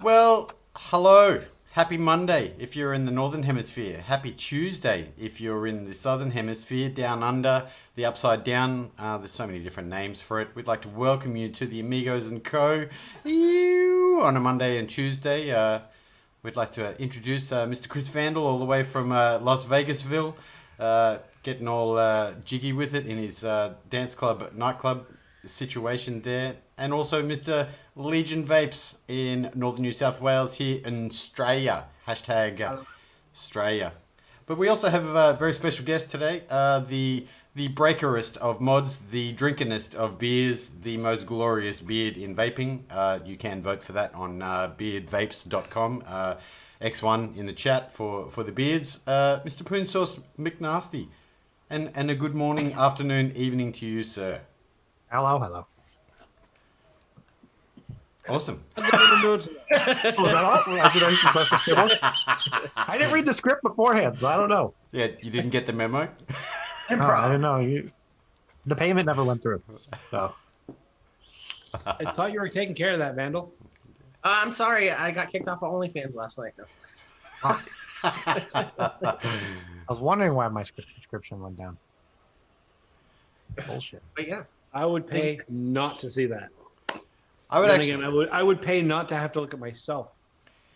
Well, hello. Happy Monday if you're in the Northern Hemisphere. Happy Tuesday if you're in the Southern Hemisphere, down under, the upside down. There's so many different names for it. We'd like to welcome you to the Amigos and Co. On a Monday and Tuesday. We'd like to introduce Mr. Chris Vandal all the way from Las Vegasville, getting all jiggy with it in his dance club, nightclub situation there. And also Mr. Legion Vapes in Northern New South Wales here in Australia. Hashtag Australia. But we also have a very special guest today, the breakerest of mods, the drinkinest of beers, the most glorious beard in vaping. You can vote for that on beardvapes.com. X1 in the chat for the beards. Mr. Poonsauce McNasty. And a good morning, afternoon, evening to you, sir. Hello. Awesome. Was that all? I didn't read the script beforehand, so I don't know. Yeah, you didn't get the memo? No, I didn't know. The payment never went through. So I thought you were taking care of that, Vandal. I'm sorry, I got kicked off of OnlyFans last night. I was wondering why my subscription went down. Bullshit. But yeah, I would pay not to see that. I would Then actually. again, I would pay not to have to look at myself.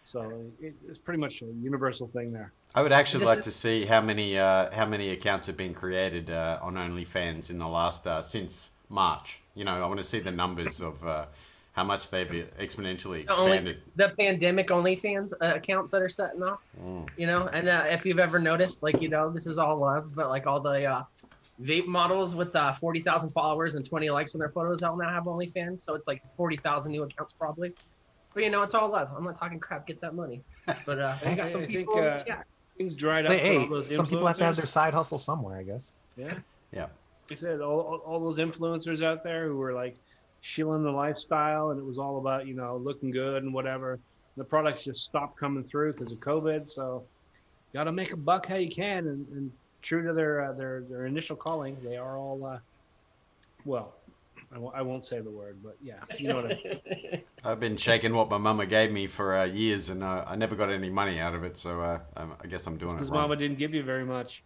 So it's pretty much a universal thing there. I would actually like to see how many accounts have been created on OnlyFans in the last since March. You know, I want to see the numbers of how much they've exponentially expanded. the pandemic OnlyFans accounts that are setting off. You know, and if you've ever noticed, like, you know, this is all love, but like all the vape models with 40,000 followers and 20 likes on their photos all now have OnlyFans. So it's like 40,000 new accounts probably. But you know, it's all love. I'm not talking crap. Get that money. But I got some people. Things dried Say, up. hey, For all those some people have to have influencers. their side hustle somewhere, I guess. Yeah. Yeah. You said all those influencers out there who were like shilling the lifestyle, and it was all about, you know, looking good and whatever. The products just stopped coming through because of COVID. So, got to make a buck how you can, and true to their initial calling, they are all well. I won't say the word, but yeah, you know what I mean. I've been shaking what my mama gave me for years, and I never got any money out of it. So I guess I'm doing it Because wrong. Mama didn't give you very much.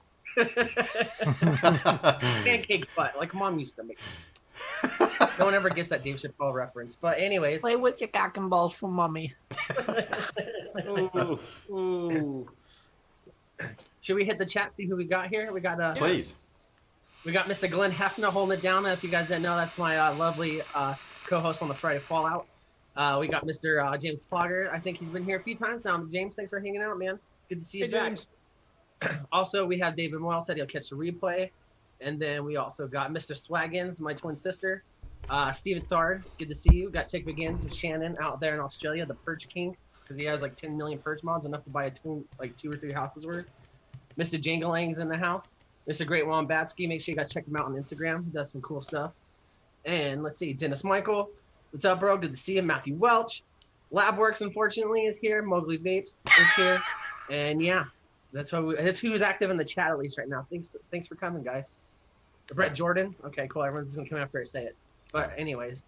Pancake butt, like Mom used to make. No one ever gets that Dave Chappelle reference. But anyways, Play with your cock and balls for mommy. Ooh. should we hit the chat? See who we got here? We got Please. We got Mr. Glenn Hefner holding it down. If you guys didn't know, that's my lovely co-host on the Friday Fallout. We got Mr. James Plogger. I think he's been here a few times now. James, thanks for hanging out, man. Good to see you back. Also, we have David Moyle said he'll catch the replay. And then we also got Mr. Swaggins, my twin sister. Steven Sard, good to see you. Got Tick McGinns with Shannon out there in Australia, the Purge King, because he has like 10 million Purge mods, enough to buy a two or three houses worth. Mr. Janglang's in the house. Mr. Great Wombatsky, make sure you guys check him out on Instagram. He does some cool stuff. And let's see, Dennis Michael. What's up, bro? Good to see you. Matthew Welch. Labworks, unfortunately, is here. Mowgli Vapes is here. And yeah, that's who's active in the chat at least right now. Thanks for coming, guys. Brett Jordan. Okay, cool. Everyone's just gonna come after I say it. But anyways.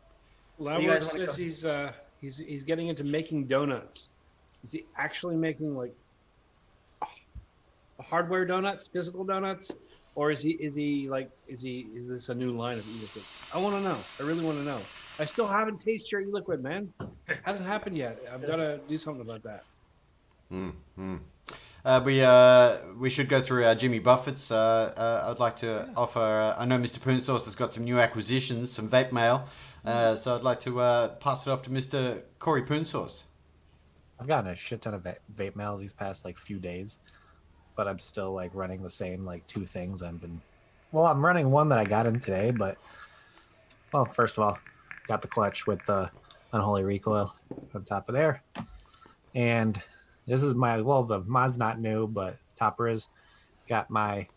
Labworks says he's getting into making donuts. Is he actually making like hardware donuts, physical donuts? Or is this a new line of e-liquids? I want to know. I really want to know. I still haven't tasted your e-liquid, man. Hasn't happened yet. I've got to do something about that. We should go through our Jimmy Buffett's. I'd like to offer. I know Mr. Poonsauce has got some new acquisitions, some vape mail. So I'd like to pass it off to Mr. Corey Poonsauce. I've gotten a shit ton of vape mail these past like few days, but I'm still like running the same like two things. I'm running one that I got in today, but well, first of all, got the clutch with the unholy recoil on top of there, and this is the mod's not new, but topper is. Got my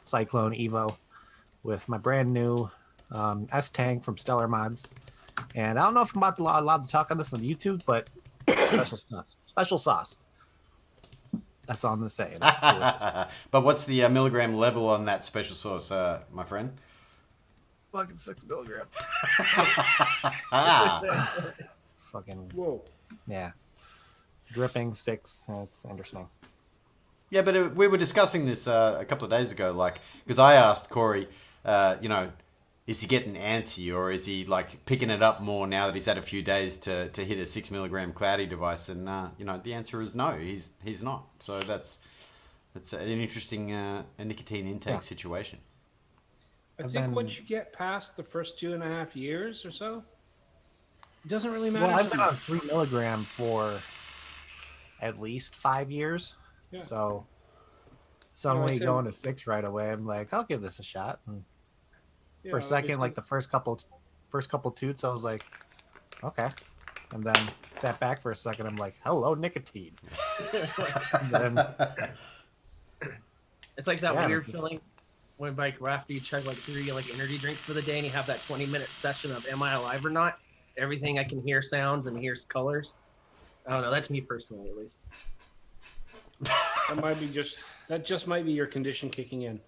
Cyclone Evo with my brand new S-Tang from Stellar Mods. And I don't know if I'm allowed to talk on this on YouTube, but special sauce. That's all I'm going to say. But what's the milligram level on that special sauce, my friend? Fucking 6 milligram. fucking Whoa. yeah, dripping sticks. It's interesting. Yeah, but we were discussing this a couple of days ago, like, because I asked Corey, is he getting antsy or is he like picking it up more now that he's had a few days to hit a 6 milligram cloudy device? And the answer is no, he's not. So that's an interesting a nicotine intake situation. I And think then- once you get past the first 2.5 years or so, it doesn't really matter. Well, I've so been on much. 3 milligram for at least 5 years. Yeah. So suddenly I'd say- going to 6 right away, I'm like, I'll give this a shot. And Yeah, for a second, it's- like the first couple toots, I was like, okay. And then sat back for a second. I'm like, hello, nicotine. And then It's like that Yeah, weird it's- feeling when like after you chug like 3 like energy drinks for the day and you have that 20-minute session of am I alive or not? Everything I can hear sounds and hears colors. I don't know. That's me personally, at least. that just might be your condition kicking in.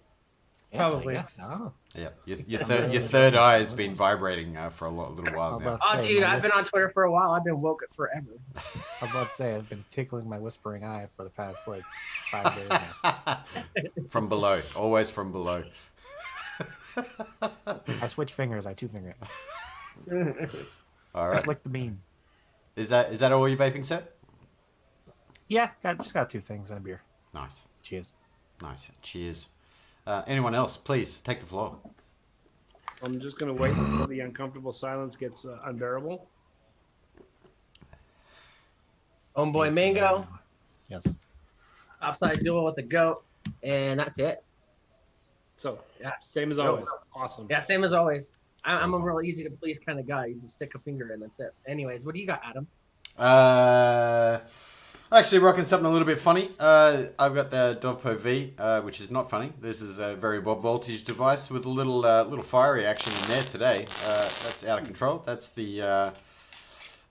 yeah, Probably. I guess. I don't know. Yeah, your third eye has been vibrating for a little while I'm now. about to Oh, say, dude, my I've been on Twitter for a while. I've been woke forever. I'm about to say I've been tickling my whispering eye for the past like 5 days now. From below, always from below. I switch fingers. I 2-finger it. All right, Lick the bean. is that all your vaping set? Yeah, just got 2 things and a beer. Nice. Cheers. Nice. Cheers. Anyone else, please take the floor. I'm just gonna wait until the uncomfortable silence gets unbearable. Homeboy Mango, Yes. upside duel with the goat, and that's it. So Yeah. same as always. Awesome. Yeah, same as always. I'm a real easy to please kind of guy. You just stick a finger in, that's it. Anyways, what do you got, Adam? Actually, rocking something a little bit funny. I've got the Dovpo V, which is not funny. This is a very low voltage device with a little fiery action in there today. That's out of control. That's the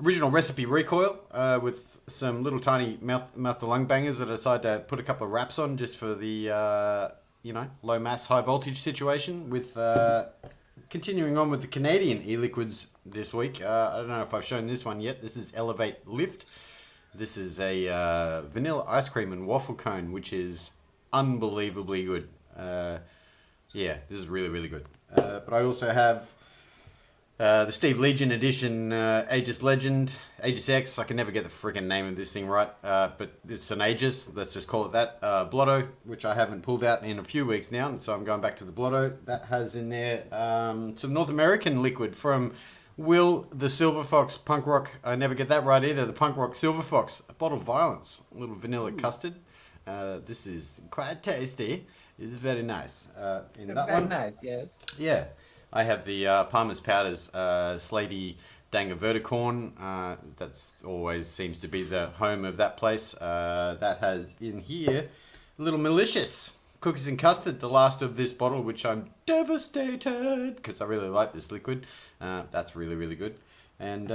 original recipe recoil with some little tiny mouth to lung bangers that I decided to put a couple of wraps on just for the low mass high voltage situation. With continuing on with the Canadian e-liquids this week. I don't know if I've shown this one yet. This is Elevate Lift. This is a vanilla ice cream and waffle cone, which is unbelievably good. Yeah, this is really, really good. But I also have the Steve Legion edition Aegis Legend, Aegis X. I can never get the freaking name of this thing right, but it's an Aegis. Let's just call it that. Blotto, which I haven't pulled out in a few weeks now, and so I'm going back to the Blotto. That has in there some North American liquid from Will the Silver Fox Punk Rock. I never get that right either. The Punk Rock Silver Fox, a bottle of Violence, a little vanilla custard. This is quite tasty. It's very nice. In that one, nice, yes. yeah, I have the Palmer's Powders Slatey Danga Verticorn. That's always seems to be the home of that place. That has in here a little Malicious Cookies and Custard, the last of this bottle, which I'm devastated because I really like this liquid. That's really, really good. And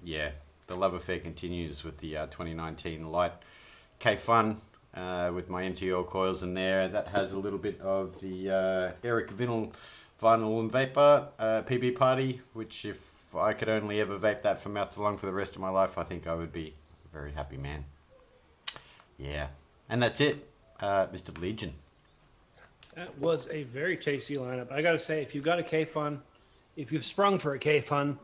yeah, the love affair continues with the 2019 Light K-Fun with my MTO coils in there. That has a little bit of the Eric Vinyl and Vapor PB Party, which if I could only ever vape that from mouth to lung for the rest of my life, I think I would be a very happy man. Yeah. And that's it, Mr. Legion. That was a very tasty lineup. I got to say, if you've got a K-Fun, if you've sprung for a K-Fun,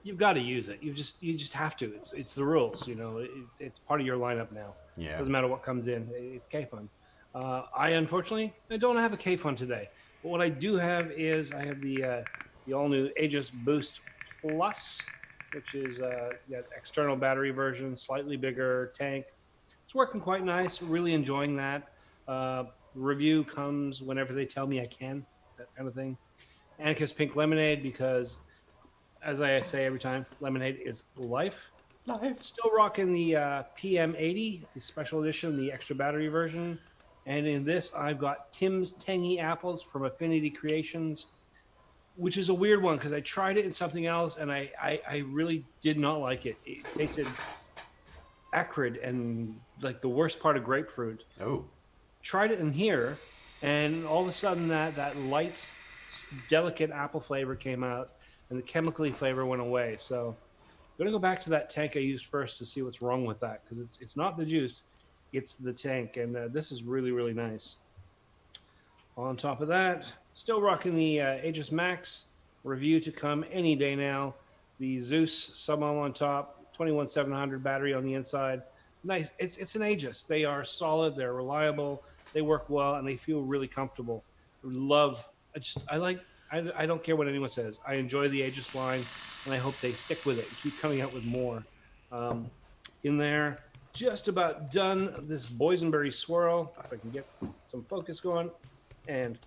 you've got to use it. You just have to. It's the rules. You know, it's part of your lineup now. Yeah. Doesn't matter what comes in. It's K-Fun. I unfortunately don't have a K-Fun today. But what I do have is I have the all new Aegis Boost Plus, which is external battery version, slightly bigger tank. It's working quite nice. Really enjoying that. Review comes whenever they tell me I can, that kind of thing. Anarchist Pink Lemonade, because as I say every time, lemonade is life. Still rocking the PM80, the special edition, the extra battery version. And in this, I've got Tim's Tangy Apples from Affinity Creations, which is a weird one because I tried it in something else and I really did not like it. It tasted acrid and like the worst part of grapefruit. Oh. Tried it in here, and all of a sudden that light, delicate apple flavor came out, and the chemically flavor went away. So going to go back to that tank I used first to see what's wrong with that, because it's not the juice, it's the tank, and this is really, really nice. On top of that, still rocking the Aegis Max review to come any day now. The Zeus Summon on top, 21700 battery on the inside. Nice. It's an Aegis. They are solid. They're reliable. They work well, and they feel really comfortable. Love. I don't care what anyone says. I enjoy the Aegis line, and I hope they stick with it and keep coming out with more. In there, just about done this boysenberry swirl. If I can get some focus going. And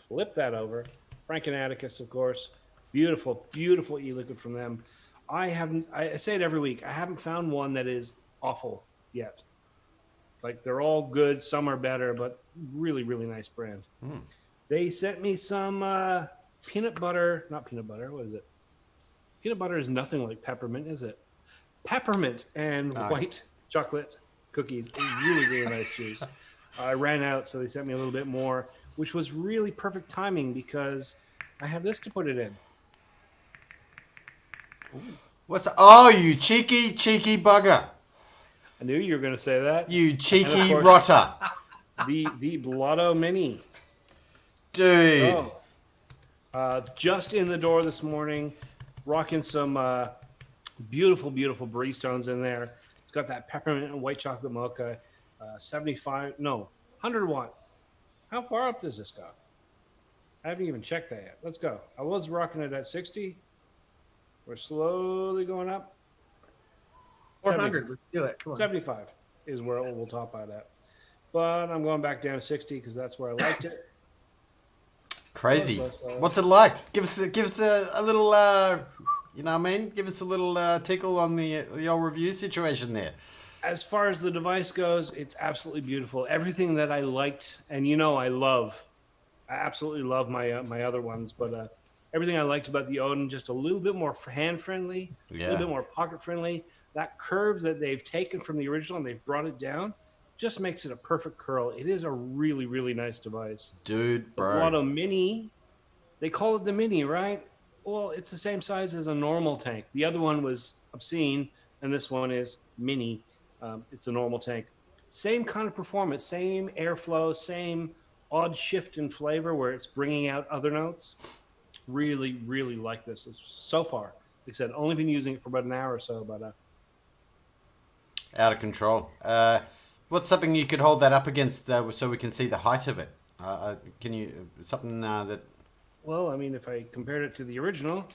flip that over. Frank and Atticus, of course. Beautiful, beautiful e-liquid from them. I say it every week, I haven't found one that is awful yet. Like, they're all good, some are better, but really, really nice brand. They sent me some peanut butter, not peanut butter, what is it? Peanut butter is nothing like peppermint, is it? Peppermint and white chocolate cookies. Really, really nice juice. I ran out, so they sent me a little bit more, which was really perfect timing because I have this to put it in. Oh, you cheeky bugger. I knew you were going to say that. You cheeky course, rotter. The Blotto Mini. Dude. Just in the door this morning, rocking some beautiful, beautiful brie stones in there. It's got that peppermint and white chocolate mocha. 100 watt. How far up does this go? I haven't even checked that yet. Let's go. I was rocking it at 60. We're slowly going up. 400. Let's do it. Come on. 75 is where we'll top out at. But I'm going back down to 60 because that's where I liked it. Crazy. What's it like? Give us a little, you know what I mean? Give us a little tickle on the old review situation there. As far as the device goes, it's absolutely beautiful. Everything that I liked, and I absolutely love my my other ones, but everything I liked about the Odin, just a little bit more hand-friendly, a little bit more pocket-friendly. That curve that they've taken from the original and they've brought it down just makes it a perfect curl. It is a really, really nice device. Dude, bro. The Blotto Mini, they call it the Mini, right? Well, it's the same size as a normal tank. The other one was obscene, and this one is Mini. It's a normal tank. Same kind of performance, same airflow, same odd shift in flavor where it's bringing out other notes. Really, really like this. So far, like I said, only been using it for about an hour or so, but out of control. What's something you could hold that up against so we can see the height of it? Can you something that? Well, I mean, if I compared it to the original,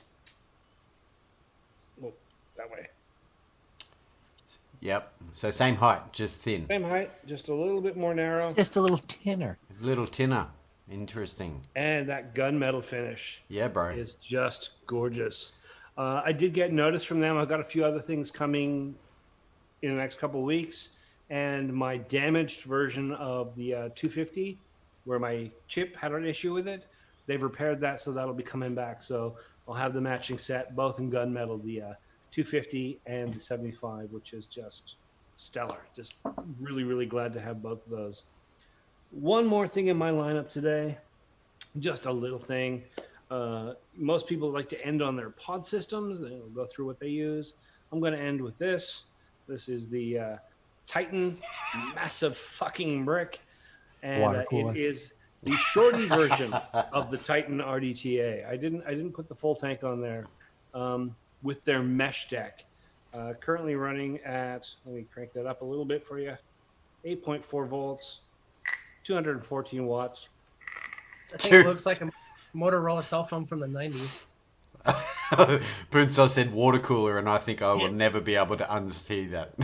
well, that way. Yep. So same height, just thin. Same height, just a little bit more narrow. Just a little tinner. Little tinner. Interesting. And that gunmetal finish. Yeah, bro. Is just gorgeous. I did get notice from them. I've got a few other things coming in the next couple of weeks. And my damaged version of the 250, where my chip had an issue with it, they've repaired that, so that'll be coming back. So I'll have the matching set, both in gunmetal, the 250 and the 75, which is just stellar. Just really, really glad to have both of those. One more thing in my lineup today, just a little thing. Most people like to end on their pod systems. They'll go through what they use. I'm going to end with this. This is the Titan massive fucking brick. And it is the shorty version of the Titan RDTA. I didn't put the full tank on there. With their mesh deck. Currently running at, let me crank that up a little bit for you, 8.4 volts, 214 watts. I think it looks like a Motorola cell phone from the 90s. Poonsauce said water cooler, and I think I will never be able to unsee that.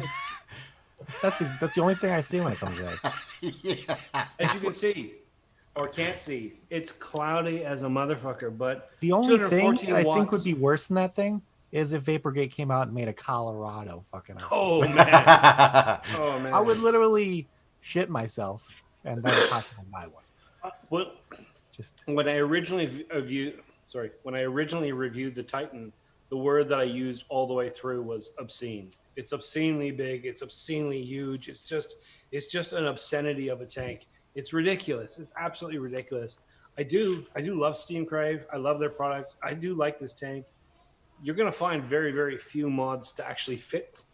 That's the only thing I see when it comes out. Yeah. As you can see, or can't see, it's cloudy as a motherfucker, but the only thing I watts. think would be worse than that thing is if Vaporgate came out and made a Colorado fucking out. Oh, man. Oh, man. I would literally shit myself, and that would possibly buy one. When I originally reviewed the Titan, the word that I used all the way through was obscene. It's obscenely big. It's obscenely huge. It's just an obscenity of a tank. It's ridiculous. It's absolutely ridiculous. I do love Steam Crave. I love their products. I do like this tank. you're going to find very, very few mods to actually fit.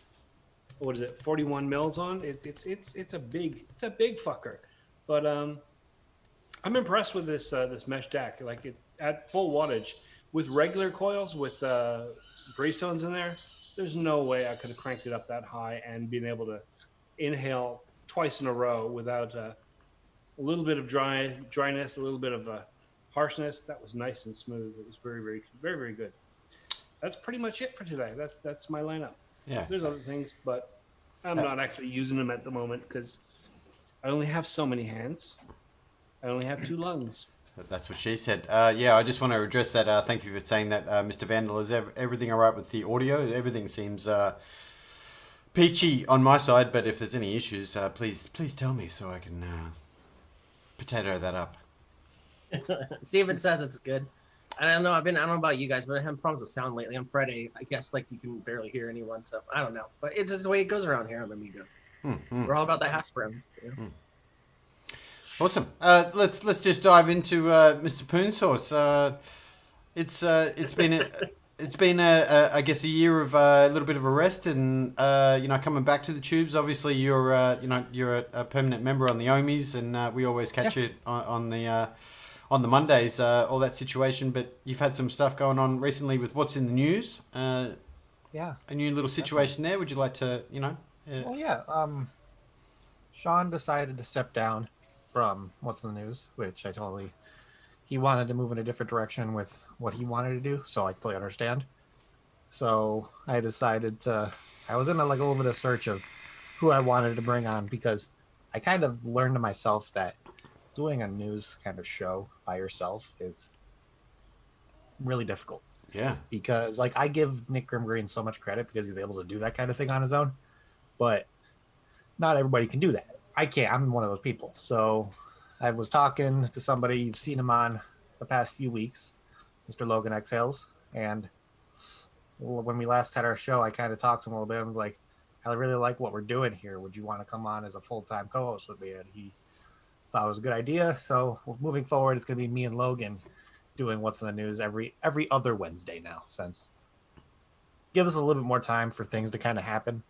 What is it? 41 mils on. It's a big fucker. But I'm impressed with this mesh deck. Like at full wattage with regular coils with Greystones in there. There's no way I could have cranked it up that high and been able to inhale twice in a row without a little bit of dryness, a little bit of harshness. That was nice and smooth. It was very, very, very, very good. That's pretty much it for today. That's my lineup. Yeah. There's other things, but I'm not actually using them at the moment because I only have so many hands. I only have 2 lungs. That's what she said. Yeah, I just want to address that. Thank you for saying that, Mr. Vandal. Is everything all right with the audio? Everything seems peachy on my side, but if there's any issues, please tell me so I can potato that up. Steven says it's good. I don't know about you guys, but I'm having problems with sound lately. On Friday, I guess like you can barely hear anyone, so I don't know. But it's just the way it goes around here on Amigos. We're all about the hash browns. You know? Awesome. Let's just dive into Mr. Poonsauce. It's been I guess a year of a little bit of a rest and coming back to the tubes. Obviously, you're a permanent member on the Omies, and we always catch you on the Mondays. All that situation, but you've had some stuff going on recently with what's in the news. A new little situation there. Would you like to Well, yeah. Sean decided to step down from what's in the news, which he wanted to move in a different direction with what he wanted to do, so I completely understand. So I decided I was in a little bit of search of who I wanted to bring on, because I kind of learned to myself that doing a news kind of show by yourself is really difficult. Yeah. Because I give Nick Grimgreen so much credit because he's able to do that kind of thing on his own, but not everybody can do that. I can't. I'm one of those people. So I was talking to somebody, you've seen him on the past few weeks, Mr. Logan Exhales. And when we last had our show, I kind of talked to him a little bit. I'm like, I really like what we're doing here. Would you want to come on as a full-time co-host with me? And he thought it was a good idea. So moving forward, it's going to be me and Logan doing what's in the news every other Wednesday now, since give us a little bit more time for things to kind of happen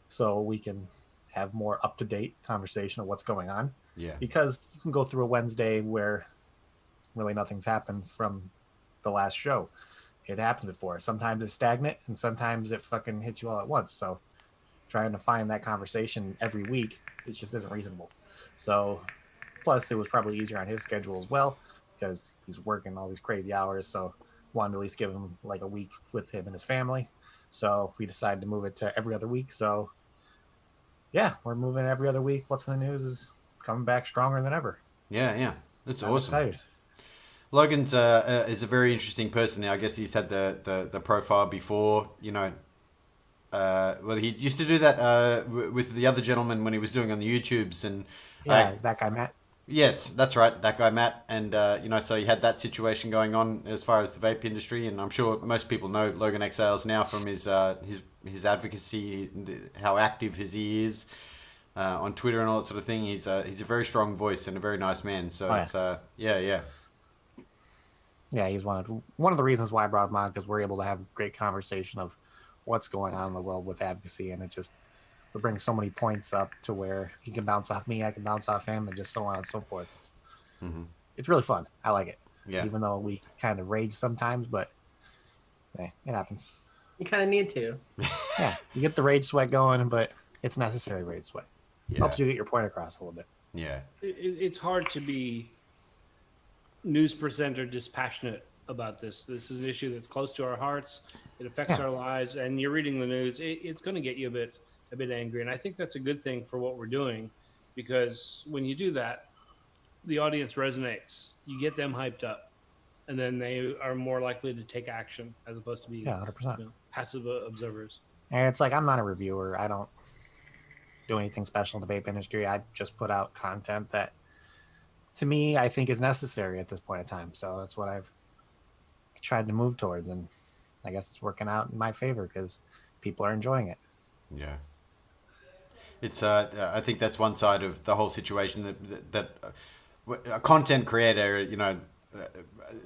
so we can have more up-to-date conversation of what's going on. Yeah. Because you can go through a Wednesday where really nothing's happened from the last show. It happened before. Sometimes it's stagnant and sometimes it fucking hits you all at once. So trying to find that conversation every week, it just isn't reasonable. So plus it was probably easier on his schedule as well because he's working all these crazy hours. So wanted to at least give him like a week with him and his family. So we decided to move it to every other week. So yeah, we're moving every other week. What's in the news is coming back stronger than ever. Yeah. That's I'm awesome. excited. Logan's is a very interesting person. I guess he's had the profile before, well, he used to do that with the other gentleman when he was doing on the YouTubes. And that guy, Matt. Yes, that's right. That guy, Matt. And, so he had that situation going on as far as the vape industry. And I'm sure most people know Logan Exhales now from his advocacy, how active he is on Twitter and all that sort of thing. He's a very strong voice and a very nice man. So yeah. Yeah, he's one of the reasons why I brought him on, because we're able to have great conversation of what's going on in the world with advocacy, and it brings so many points up to where he can bounce off me, I can bounce off him, and just so on and so forth. It's really fun. I like it. Yeah. Even though we kind of rage sometimes, but it happens. You kind of need to. Yeah, you get the rage sweat going, but it's necessary rage sweat. Yeah. Helps you get your point across a little bit. Yeah. It's hard to be news presenter dispassionate about this. This is an issue that's close to our hearts. It affects our lives, and you're reading the news. It's going to get you a bit angry, and I think that's a good thing for what we're doing, because when you do that, the audience resonates. You get them hyped up, and then they are more likely to take action as opposed to be 100%. Passive observers. And it's like, I'm not a reviewer. I don't do anything special in the vape industry. I just put out content that, to me, I think is necessary at this point in time. So that's what I've tried to move towards, and I guess it's working out in my favor because people are enjoying it. Yeah. It's I think that's one side of the whole situation, that a content creator,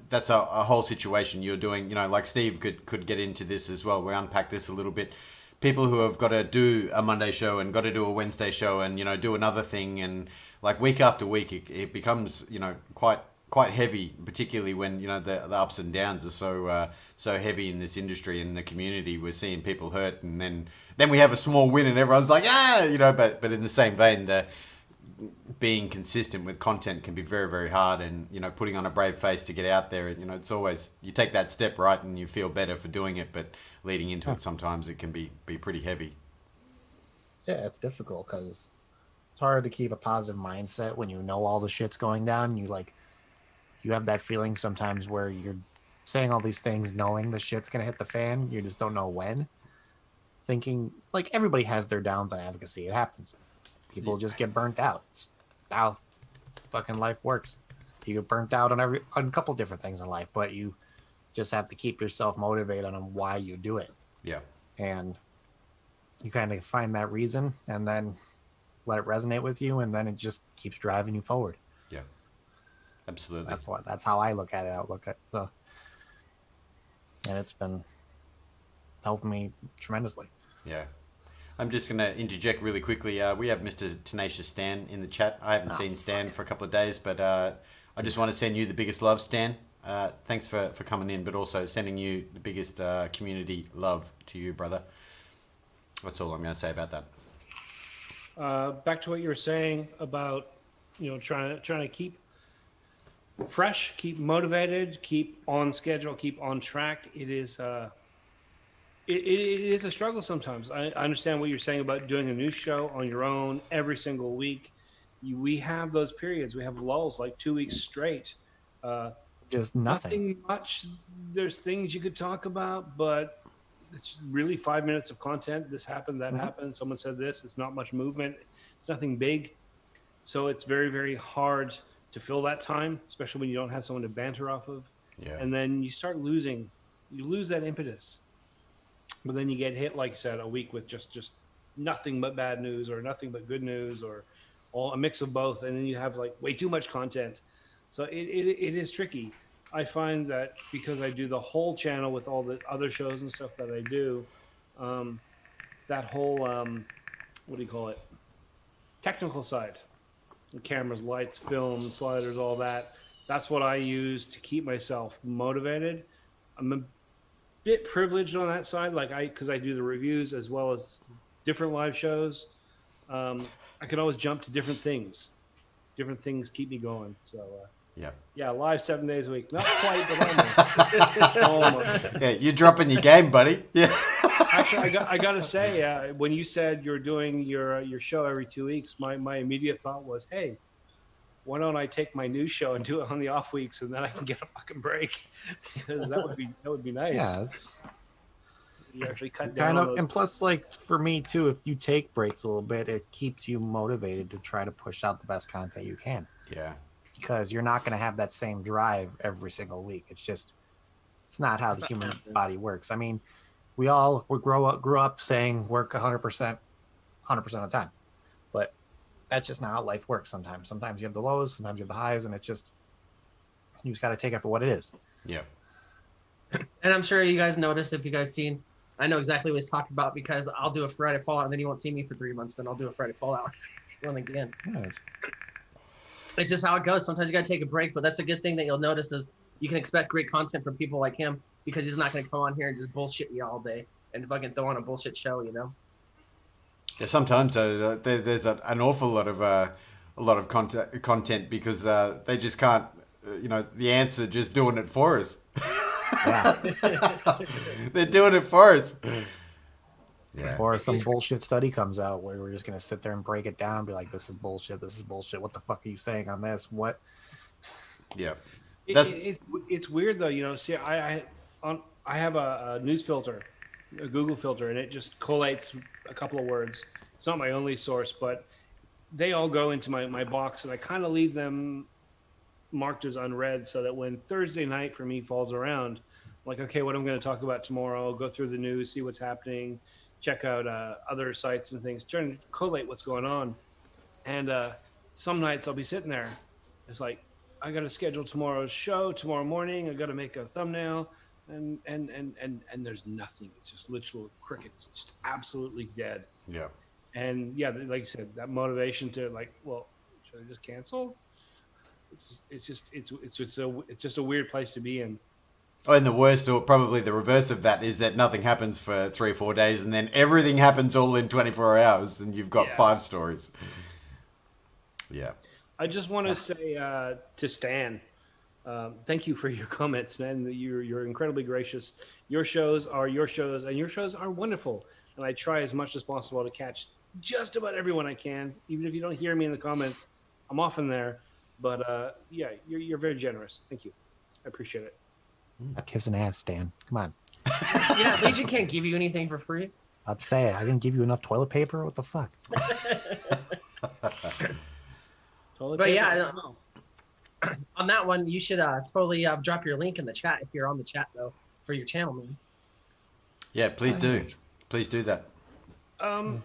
that's a whole situation you're doing. Like Steve could get into this as well. We unpack this a little bit. People who have got to do a Monday show and got to do a Wednesday show and do another thing, and like week after week it becomes quite heavy, particularly when the ups and downs are so heavy in this industry and the community. We're seeing people hurt, and then we have a small win and everyone's like, but in the same vein, the being consistent with content can be very, very hard, and putting on a brave face to get out there, it's always, you take that step, right, and you feel better for doing it, but leading into it sometimes it can be pretty heavy. Yeah, it's difficult because it's hard to keep a positive mindset when all the shit's going down. You have that feeling sometimes where you're saying all these things knowing the shit's gonna hit the fan, you just don't know when. Thinking, like, everybody has their downs on advocacy. It happens. People just get burnt out. It's how fucking life works. You get burnt out on a couple different things in life, but you just have to keep yourself motivated on why you do it. Yeah. And you kind of find that reason and then let it resonate with you, and then it just keeps driving you forward. Yeah. Absolutely. That's how I look at it. And it's been helping me tremendously. Yeah. I'm just going to interject really quickly. We have Mr. Tenacious Stan in the chat. I haven't seen Stan for a couple of days, but I just want to send you the biggest love, Stan. Thanks for coming in, but also sending you the biggest community love to you, brother. That's all I'm going to say about that. Back to what you were saying about trying to keep fresh, keep motivated, keep on schedule, keep on track. It is it is a struggle sometimes. I understand what you're saying about doing a new show on your own every single week. We have those periods. We have lulls like 2 weeks straight. Just nothing much. There's things you could talk about, but it's really 5 minutes of content. This happened, that happened. Someone said this. It's not much movement. It's nothing big. So it's very, very hard to fill that time, especially when you don't have someone to banter off of. Yeah. And then you lose that impetus. But then you get hit, like you said, a week with just nothing but bad news or nothing but good news or a mix of both. And then you have like way too much content. So it is tricky. I find that because I do the whole channel with all the other shows and stuff that I do, that whole, what do you call it? Technical side. The cameras, lights, film, sliders, all that. That's what I use to keep myself motivated. I'm a bit privileged on that side, because I do the reviews as well as different live shows. I can always jump to different things. Different things keep me going. So yeah, live 7 days a week. Not quite, but almost. Almost. Yeah, you're dropping your game, buddy. Yeah. Actually, I got to say, when you said you're doing your show every 2 weeks, my immediate thought was, hey, why don't I take my new show and do it on the off weeks, and then I can get a fucking break, because that would be nice. Yeah, you actually cut down on those. And plus, like, for me too, if you take breaks a little bit, it keeps you motivated to try to push out the best content you can. Yeah. Because you're not going to have that same drive every single week. It's not how the human body works. I mean, we grew up saying work 100% of the time, but that's just not how life works. Sometimes you have the lows, sometimes you have the highs, and you just got to take it for what it is. Yeah. And I'm sure you guys noticed, if you guys seen, I know exactly what he's talking about, because I'll do a Friday Fallout and then you won't see me for 3 months. Then I'll do a Friday Fallout one again. Yeah, it's just how it goes. Sometimes you got to take a break, but that's a good thing that you'll notice is you can expect great content from people like him, because he's not going to come on here and just bullshit you all day and fucking throw on a bullshit show, Yeah, sometimes there's an awful lot of content because they just can't, the answer just doing it for us. Yeah. They're doing it for us. Yeah. Or some bullshit study comes out where we're just going to sit there and break it down and be like, this is bullshit. What the fuck are you saying on this? What? Yeah. It's weird though, see, I have a news filter, a Google filter, and it just collates a couple of words. It's not my only source, but they all go into my box, and I kind of leave them marked as unread, so that when Thursday night for me falls around, I'm like, okay, what I'm going to talk about tomorrow, I'll go through the news, see what's happening, check out other sites and things, trying to collate what's going on. And some nights I'll be sitting there, it's like, I got to schedule tomorrow's show tomorrow morning. I got to make a thumbnail, and there's nothing. It's just literal crickets, just absolutely dead. Yeah. And yeah, like you said, that motivation to like, well, should I just cancel? It's just a weird place to be in. Oh, and the worst, or probably the reverse of that, is that nothing happens for 3 or 4 days, and then everything happens all in 24 hours, and you've got 5 stories. Yeah. I just want to say to Stan, thank you for your comments, man. You're incredibly gracious. Your shows are your shows, and your shows are wonderful. And I try as much as possible to catch just about everyone I can. Even if you don't hear me in the comments, I'm often there. But yeah, you're very generous. Thank you. I appreciate it. A kiss and ass, Stan. Come on. Yeah, Legion can't give you anything for free. I'd say it. I didn't give you enough toilet paper. What the fuck? But yeah, on that one, you should totally drop your link in the chat if you're on the chat though for your channel, man. Yeah, please do. Please do that. I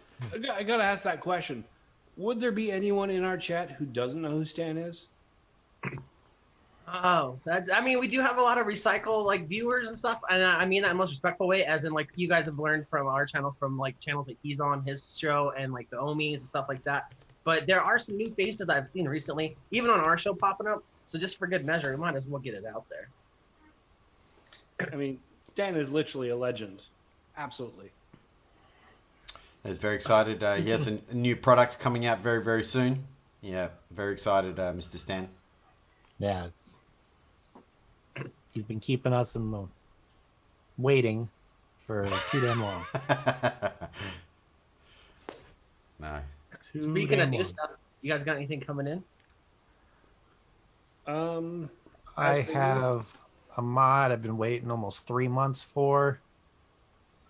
gotta ask that question. Would there be anyone in our chat who doesn't know who Stan is? Oh, I mean, we do have a lot of recycle like viewers and stuff, and I mean that in the most respectful way, as in like you guys have learned from our channel, from like channels that he's on his show and like the Omis and stuff like that. But there are some new faces that I've seen recently, even on our show popping up. So just for good measure, we might as well get it out there. I mean, Stan is literally a legend. Absolutely. He's very excited. He has a new product coming out very, very soon. Yeah, very excited, Mr. Stan. Yeah, he's been keeping us in the waiting for too damn long. No. Speaking of new stuff, you guys got anything coming in? I have a mod I've been waiting almost 3 months for.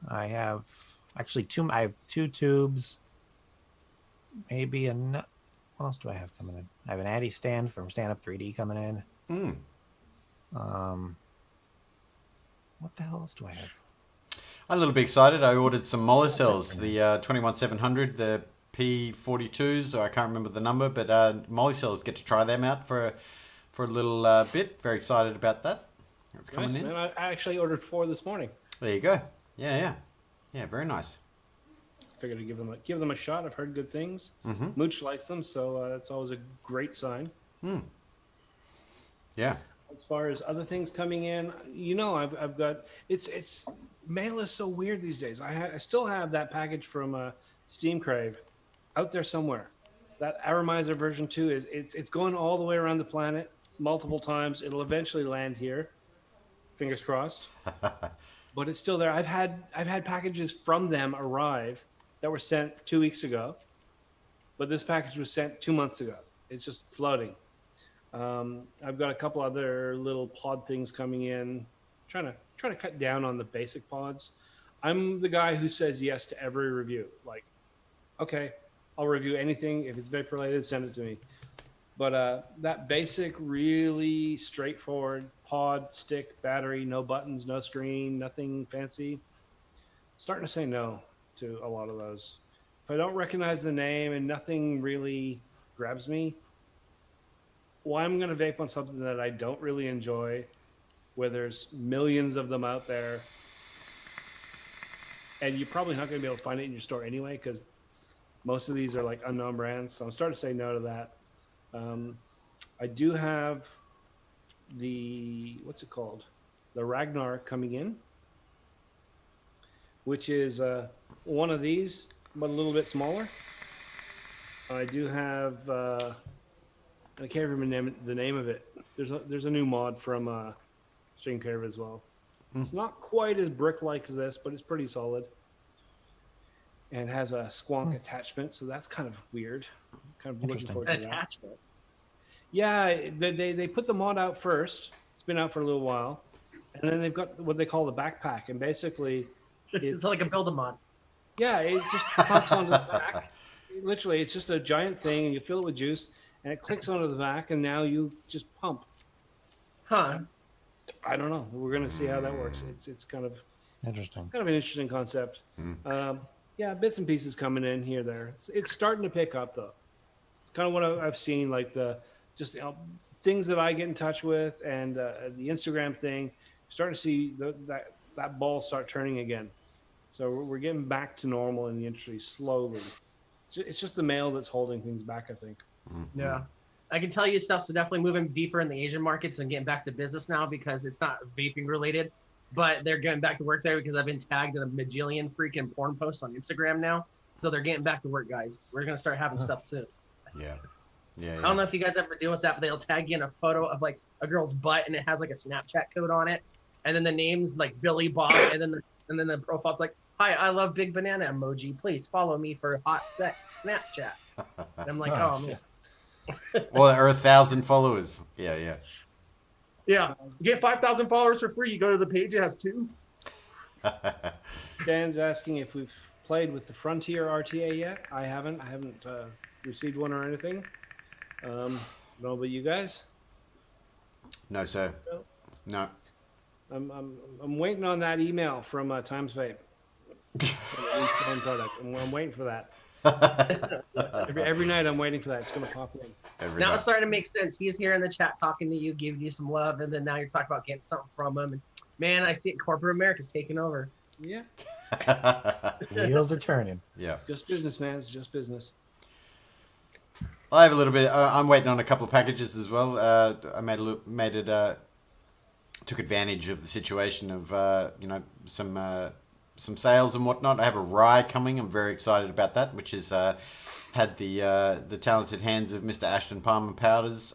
I have actually I have 2 tubes. Maybe what else do I have coming in? I have an Addy stand from Stand Up 3D coming in. What the hell else do I have? I'm a little bit excited. I ordered some molar cells, the 21700, the P42s, or I can't remember the number, but molar cells, get to try them out for a little bit. Very excited about that. That's coming in. Man. I actually ordered 4 this morning. There you go. Yeah, very nice. Figured to give them a shot. I've heard good things. Mm-hmm. Mooch likes them, so that's always a great sign. Yeah. As far as other things coming in, I've got it's mail is so weird these days. I still have that package from Steam Crave out there somewhere. That Aramizer version 2 it's going all the way around the planet multiple times. It'll eventually land here. Fingers crossed. But it's still there. I've had packages from them arrive that were sent 2 weeks ago, but this package was sent 2 months ago. It's just floating. I've got a couple other little pod things coming in. Trying to cut down on the basic pods. I'm the guy who says yes to every review. Like, okay, I'll review anything. If it's vape related, send it to me. But that basic, really straightforward pod, stick, battery, no buttons, no screen, nothing fancy. Starting to say no to a lot of those. If I don't recognize the name and nothing really grabs me, well, I'm going to vape on something that I don't really enjoy, where there's millions of them out there. And you're probably not going to be able to find it in your store anyway, because most of these are like unknown brands. So I'm starting to say no to that. I do have the, what's it called? The Ragnar coming in, which is one of these, but a little bit smaller. I do have, I can't remember the name of it. There's a new mod from Stream Curve as well. It's not quite as brick-like as this, but it's pretty solid. And it has a squonk attachment, so that's kind of weird. Kind of looking forward to that. Attachment. Yeah, they put the mod out first. It's been out for a little while, and then they've got what they call the backpack, and basically, It's like a build-a-mod. yeah, it just clicks onto the back. Literally, it's just a giant thing, and you fill it with juice, and it clicks onto the back, and now you just pump. Huh. I don't know. We're gonna see how that works. It's kind of Interesting. an interesting concept. Yeah, bits and pieces coming in here there. It's starting to pick up though. It's kind of what I've seen, like things that I get in touch with and the Instagram thing, starting to see that ball start turning again. So we're getting back to normal in the industry slowly. It's just the mail that's holding things back, I think. Yeah. I can tell you stuff's definitely moving deeper in the Asian markets and getting back to business now because it's not vaping related, but they're getting back to work there because I've been tagged in a majillion freaking porn posts on Instagram now. So they're getting back to work, guys. We're going to start having stuff soon. Yeah. I don't know if you guys ever deal with that, but they'll tag you in a photo of like a girl's butt and it has like a Snapchat code on it. And then the name's like Billy Bob. And then the profile's like, hi, I love big banana emoji. Please follow me for hot sex Snapchat. And I'm like, oh man. Well, there are 1,000 followers. Yeah. Yeah. You get 5,000 followers for free. You go to the page, it has 2. Dan's asking if we've played with the Frontier RTA yet. I haven't received one or anything. No, but you guys? No, sir. No. I'm waiting on that email from Times Vape. Product. I'm waiting for that. Every night I'm waiting for that. It's gonna pop in. Now it's starting to make sense. He's here in the chat talking to you, giving you some love, and then now you're talking about getting something from him. And man, I see it. Corporate America's taking over. Yeah. The wheels are turning. Yeah. Just business, man. It's just business. I have a little bit. I'm waiting on a couple of packages as well. I took advantage of the situation of some sales and whatnot. I have a rye coming. I'm very excited about that, which is had the talented hands of Mr. Ashton Palmer Powders.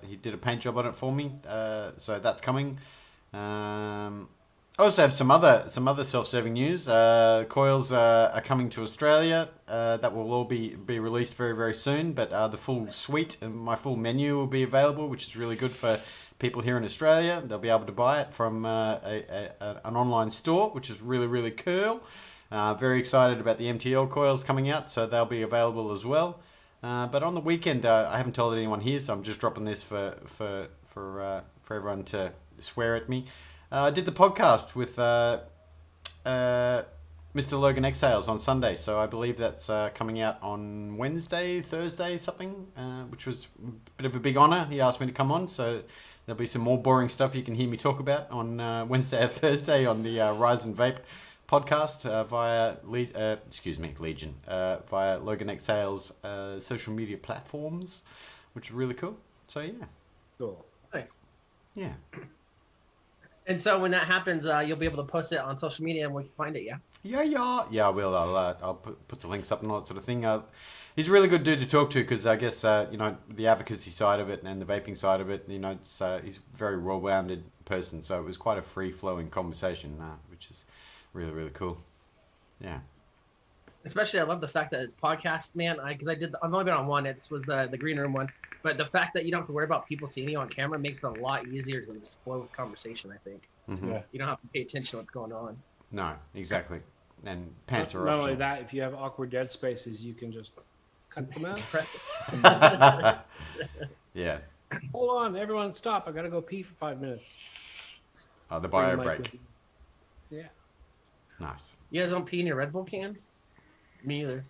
He did a paint job on it for me, so that's coming. I also have some other self-serving news. Coils are coming to Australia. That will all be released very, very soon. But the full suite and my full menu will be available, which is really good for people here in Australia. They'll be able to buy it from an online store, which is really, really cool. Very excited about the MTL coils coming out, so they'll be available as well. But on the weekend, I haven't told anyone here, so I'm just dropping this for everyone to swear at me. I did the podcast with Mr. Logan Exhales on Sunday, so I believe that's coming out on Wednesday, Thursday, something, which was a bit of a big honour. He asked me to come on, so there'll be some more boring stuff you can hear me talk about on Wednesday or Thursday on the Rise and Vape podcast via Legion, via Logan Exhales social media platforms, which is really cool. So yeah. Cool. Nice. Yeah. And so when that happens, you'll be able to post it on social media and we can find it, yeah? Yeah, I will. I'll put the links up and all that sort of thing. He's a really good dude to talk to because I guess, the advocacy side of it and the vaping side of it, he's a very well-rounded person. So it was quite a free-flowing conversation, which is really, really cool. Yeah. Especially, I love the fact that it's podcast, man. Because I've only been on one. It was the green room one. But the fact that you don't have to worry about people seeing you on camera makes it a lot easier to just flow with conversation, I think. Mm-hmm. Yeah. You don't have to pay attention to what's going on. No, exactly. And pants are Not optional. only that, if you have awkward dead spaces, you can just cut them out. Press it. Yeah. Hold on, everyone, stop! I gotta go pee for 5 minutes. Oh, the Bring bio the mic break. with you. Yeah. Nice. You guys don't pee in your Red Bull cans? Me either.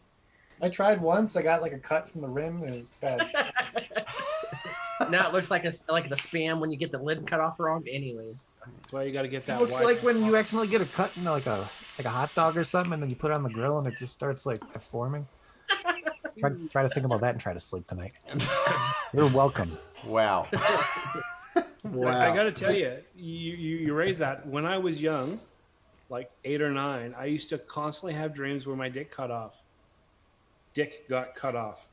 I tried once. I got like a cut from the rim, and it was bad. Now it looks like the spam when you get the lid cut off wrong. Anyways, That's why you gotta get It that. looks wide- like when you accidentally get a cut in like a hot dog or something, and then you put it on the grill, and it just starts like deforming. Try to think about that and try to sleep tonight. You're welcome. Wow. Wow. I gotta tell you, you raised that. When I was young, like 8 or 9, I used to constantly have dreams where my dick got cut off.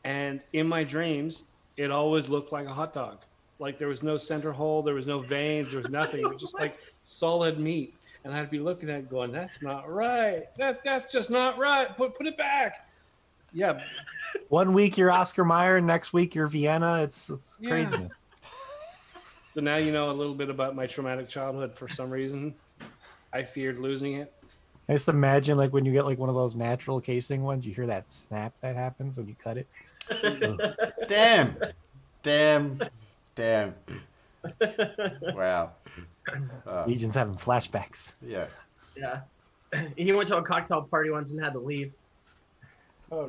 And in my dreams, it always looked like a hot dog. Like there was no center hole, there was no veins, there was nothing. It was just like solid meat. And I'd be looking at it going, that's not right. That's just not right. Put it back. Yeah. 1 week you're Oscar Mayer, next week you're Vienna. It's Yeah. craziness. So now you know a little bit about my traumatic childhood for some reason. I feared losing it. I just imagine like when you get like one of those natural casing ones, you hear that snap that happens when you cut it. Damn. Wow. Legion's having flashbacks. Yeah. yeah. He went to a cocktail party once and had to leave. Oh,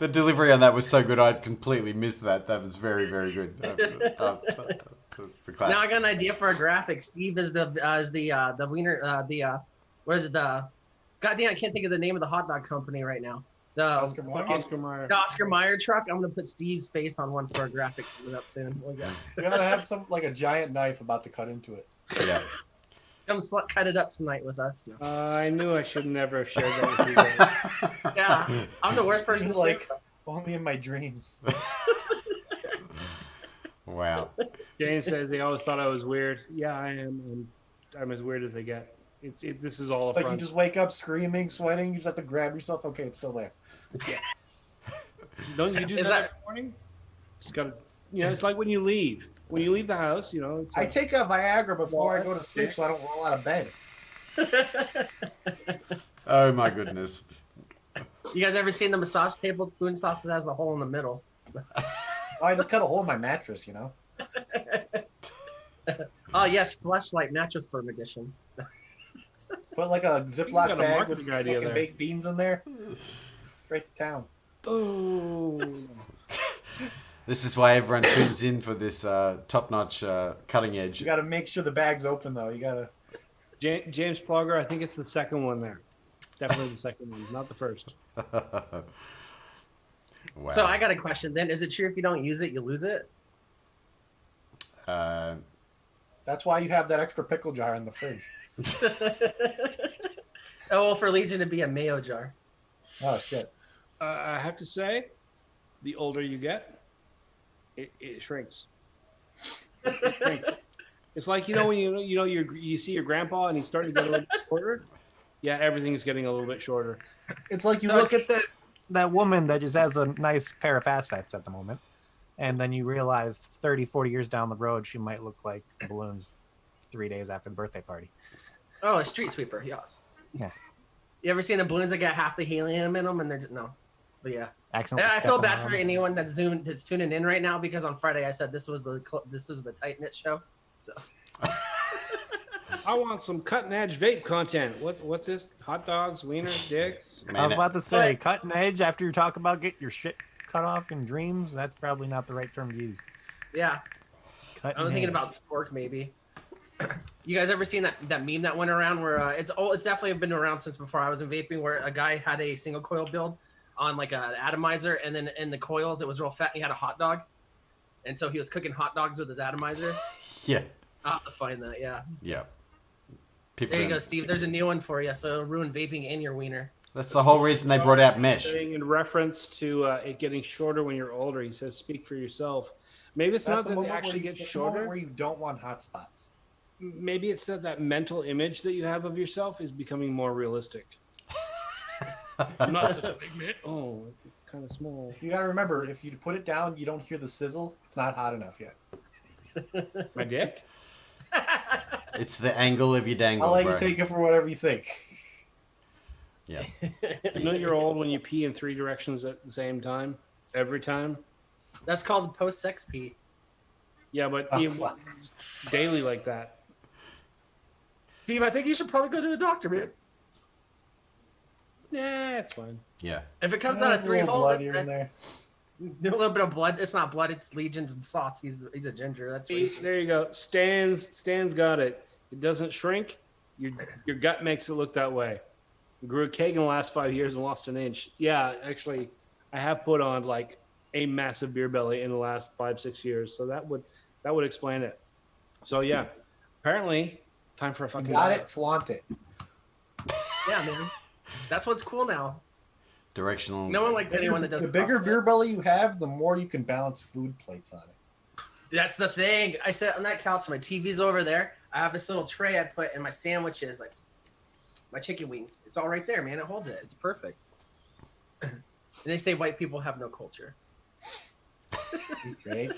The delivery on that was so good, I'd completely missed that. That was very, very good. That's the clap. Now I got an idea for a graphic. Steve is the wiener. What is it? Goddamn, I can't think of the name of the hot dog company right now. The Oscar Mayer. The Oscar Mayer truck. I'm gonna put Steve's face on one for a graphic coming up soon. You gotta have a giant knife about to cut into it. Yeah. Come cut it up tonight with us. I knew I should never have shared that with you guys. Yeah, I'm the worst person. He's like, only in my dreams. Wow. Jane says they always thought I was weird. Yeah, I am. And I'm as weird as they get. This is all a Like front. you just wake up screaming, sweating. You just have to grab yourself. Okay, it's still there. Don't you do that every morning? Just gotta. It's like when you leave. When you leave the house, it's I like, take a Viagra before I go to sleep so I don't roll out of bed. Oh my goodness. You guys ever seen the massage tables? Poonsauce has a hole in the middle. Oh, I just cut a hole in my mattress, Oh yes, Fleshlight Mattress Firm Edition. Put like a You Ziploc got a bag with marketing idea fucking there. baked beans in there. Straight to town. boom. This is why everyone tunes in for this top-notch cutting edge. You gotta make sure the bag's open though. You gotta. James Plugger, I think it's the second one there. Definitely the second one, not the first. Wow. So I got a question then. Is it true if you don't use it, you lose it? That's why you have that extra pickle jar in the fridge. Oh, well, for Legion to be a mayo jar. Oh shit. I have to say, the older you get, it shrinks. It shrinks. It's like when you see your grandpa and he's starting to get a little bit shorter. Yeah, everything's getting a little bit shorter. It's like you So- look at that woman that just has a nice pair of assets at the moment, and then you realize 30, 40 years down the road, she might look like the balloons 3 days after the birthday party. Oh, a street sweeper, yes. Yeah. You ever seen the balloons that got half the helium in them and they're just, no. But yeah. Accidentally I feel stepping bad on for them. anyone that's tuning in right now because on Friday I said this is the tight knit show. So I want some cutting edge vape content. What's this? Hot dogs, wieners, dicks. I was Man, about to say, cutting edge after you talk about getting your shit cut off in dreams. That's probably not the right term to use. yeah. Cutting I was thinking edge. about fork maybe. You guys ever seen that meme that went around where it's definitely been around since before I was in vaping, where a guy had a single coil build on like an atomizer, and then in the coils it was real fat and he had a hot dog, and so he was cooking hot dogs with his atomizer. yeah. I'll have to find that. Yeah. Yeah. People There you go, don't- Steve. There's a new one for you. So it'll ruin vaping and your wiener. That's the whole reason they brought out mesh. Saying in reference to it getting shorter when you're older, he says, "Speak for yourself." Maybe it's That's not the that they moment actually where get that's the moment shorter. where you don't want hot spots. Maybe it's that mental image that you have of yourself is becoming more realistic. I'm not such a big man. Oh, it's kind of small. You gotta remember, if you put it down, you don't hear the sizzle. It's not hot enough yet. My dick? It's the angle of your dangle, I'll let bro. you take it for whatever you think. Yeah. You know you're old when you pee in 3 directions at the same time? Every time? That's called post-sex pee. Yeah, but Oh, you fuck. daily like that. Steve, I think you should probably go to a doctor, man. Nah, it's fine. Yeah. If it comes Yeah, out of a 3 little holes, blood here and there. a little bit of blood. It's not blood. It's Legion's and sauce. He's a ginger. That's what See, there you go. Stan's got it. It doesn't shrink. Your gut makes it look that way. I grew a keg in the last 5 years and lost an inch. Yeah, actually, I have put on like a massive beer belly in the last 5-6 years, so that would explain it. So yeah, apparently, time for a You fucking got diet. it, flaunt it. Yeah, man. That's what's cool now. Directional. No one likes anyone that The doesn't. bigger CrossFit. beer belly you have, the more you can balance food plates on it. That's the thing. I sit on that couch. My TV's over there. I have this little tray I put in my sandwiches, like my chicken wings. It's all right there, man. It holds it. It's perfect. And they say white people have no culture. Right?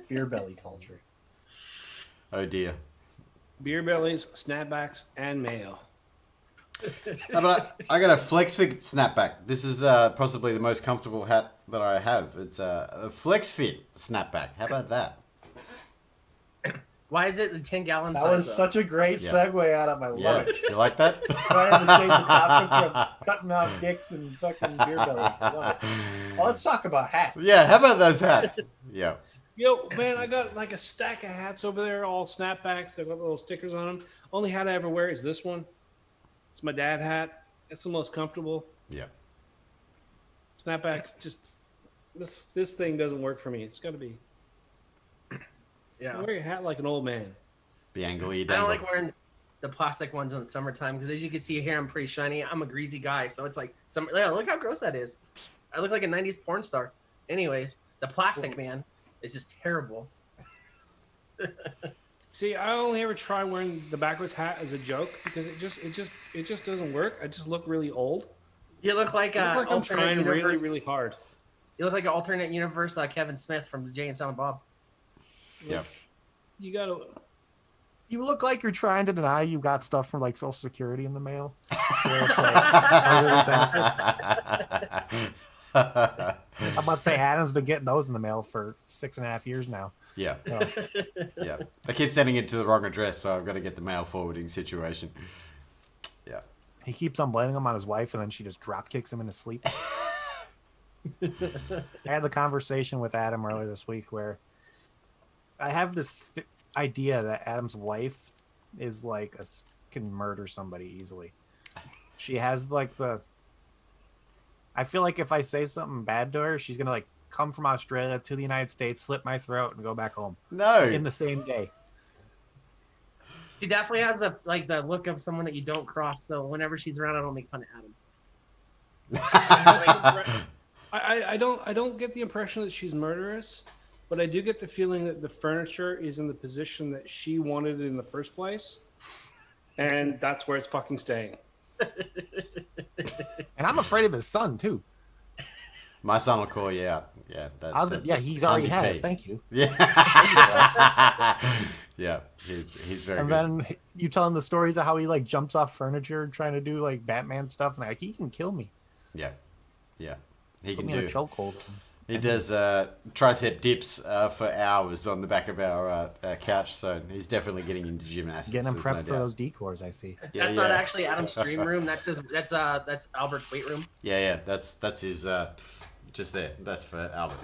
Beer belly culture. Oh dear. Beer bellies, snapbacks, and mayo. No, but I got a FlexFit snapback. This is possibly the most comfortable hat that I have. It's a FlexFit snapback. How about that? Why is it the 10-gallon That size? was though? such a great Yeah. segue, Adam. I love Yeah, it. you like that? Trying to change the topic from cutting off dicks and fucking beer bellies. I love it. Well, let's talk about hats. Yeah, how about those hats? Yeah. Yo, man, I got like a stack of hats over there, all snapbacks. They've got little stickers on them. Only hat I ever wear is this one. It's my dad hat. It's the most comfortable. Yeah. Snapbacks, just this thing doesn't work for me. It's got to be. Yeah. Wear your hat like an old man. The angle you I don't dangle. like wearing the plastic ones in the summertime because, as you can see here, I'm pretty shiny. I'm a greasy guy, so it's like yeah, look how gross that is. I look like a '90s porn star. Anyways, the plastic man is just terrible. See, I only ever try wearing the backwards hat as a joke because it just doesn't work. I just look really old. You look like I look like I'm trying universe. really, really hard. You look like an alternate universe Kevin Smith from Jay and Silent Bob. Yeah. You gotta. You look like you're trying to deny you got stuff from like Social Security in the mail. Where it's like elderly benefits. I'm about to say Adam's been getting those in the mail for 6.5 years now. Yeah. So, Yeah. I keep sending it to the wrong address, so I've got to get the mail forwarding situation. Yeah. he keeps on blaming him on his wife, and then she just drop kicks him in his sleep. I had the conversation with Adam earlier this week where I have this idea that Adam's wife is like can murder somebody easily. She has like I feel like if I say something bad to her, she's gonna like come from Australia to the United States, slit my throat, and go back home No. in the same day. She definitely has the look of someone that you don't cross. So whenever she's around, I don't make fun of Adam. I don't get the impression that she's murderous, but I do get the feeling that the furniture is in the position that she wanted it in the first place, and that's where it's fucking staying. And I'm afraid of his son too. My son will call you out. Yeah. Yeah, he's already MVP. has. Thank you. Yeah. Yeah. He's very And good. then you tell him the stories of how he like jumps off furniture trying to do like Batman stuff, and like he can kill me. Yeah. Yeah. He Put can me in a do. chokehold. He does tricep dips for hours on the back of our couch, so he's definitely getting into gymnastics. Getting him there's prepped no for doubt. those decors, I see. Yeah, That's not actually Adam's dream room. That's Albert's weight room. Yeah. That's his. Just there. That's for Albert.